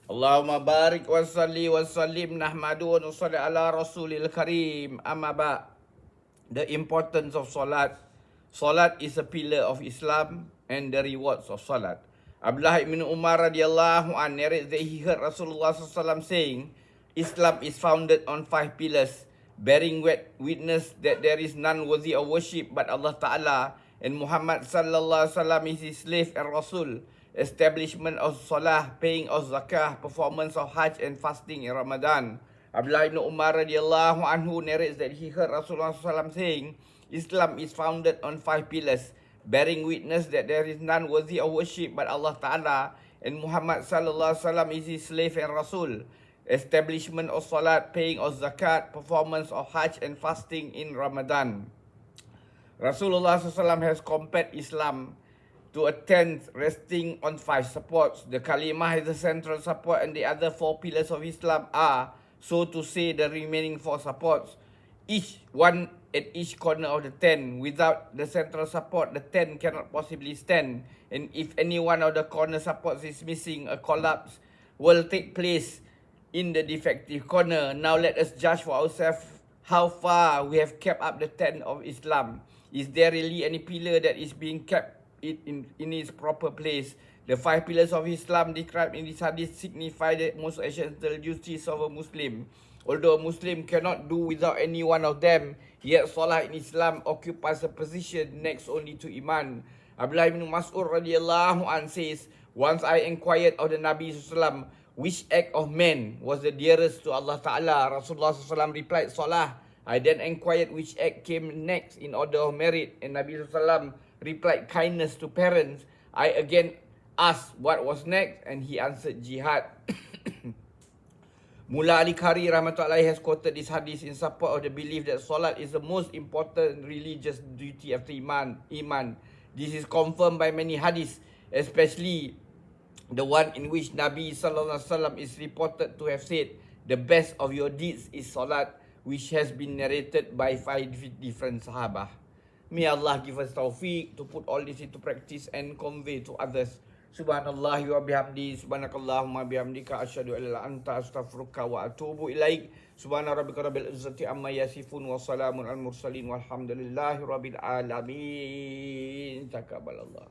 Allahumma barik wa salli wa sallim nahmadu wa nusalli ala rasulil karim. Amma ba'. The importance of salat. Salat is a pillar of Islam and the rewards of salat. Abdullah ibn Umar radhiyallahu an narrates that he heard Rasulullah SAW saying, Islam is founded on 5 pillars, bearing witness that there is none worthy of worship but Allah Ta'ala, and Muhammad sallallahu alaihi wasallam is his slave and Rasul. Establishment of salah, paying of zakah, performance of hajj and fasting in Ramadan. Abdullah ibn Umar radhiyallahu anhu narrates that he heard Rasulullah SAW saying, Islam is founded on 5 pillars, bearing witness that there is none worthy of worship but Allah Ta'ala, and Muhammad sallallahu alaihi wasallam is his slave and Rasul. Establishment of salat, paying of zakat, performance of hajj and fasting in Ramadan. Rasulullah SAW has compared Islam to a tent resting on 5 supports. The kalimah is the central support and the other 4 pillars of Islam are, so to say, the remaining 4 supports. Each one at each corner of the tent. Without the central support, the tent cannot possibly stand. And if any one of the corner supports is missing, a collapse will take place in the defective corner. Now let us judge for ourselves how far we have kept up the tent of Islam. Is there really any pillar that is being kept in its proper place? The 5 pillars of Islam described in this hadith signify the most essential duties of a Muslim. Although a Muslim cannot do without any one of them, yet salah in Islam occupies a position next only to Iman. Abdullah bin Mas'ud radhiyallahu anhu says, once I inquired of the Nabi SAW, which act of man was the dearest to Allah Ta'ala? Rasulullah SAW replied, salah. I then inquired which act came next in order of merit, and Nabi SAW replied, kindness to parents. I again asked what was next, and he answered, jihad. Mullah Ali Qari rahmatullahi has quoted this hadith in support of the belief that salat is the most important religious duty after iman. This is confirmed by many hadiths, especially the one in which Nabi sallallahu alaihi wasallam is reported to have said, the best of your deeds is salat, which has been narrated by 5 different sahabah. May Allah give us taufiq to put all this into practice and convey to others. Subhanallah wa bihamdi, subhanakallahumma bihamdika, asyhadu an la anta astaghfiruka wa atubu ilaik. Subhana rabbika rabbil izzati amma yasifun wa salamun al mursalin walhamdulillahi rabbil alamin. Taqabbalallah.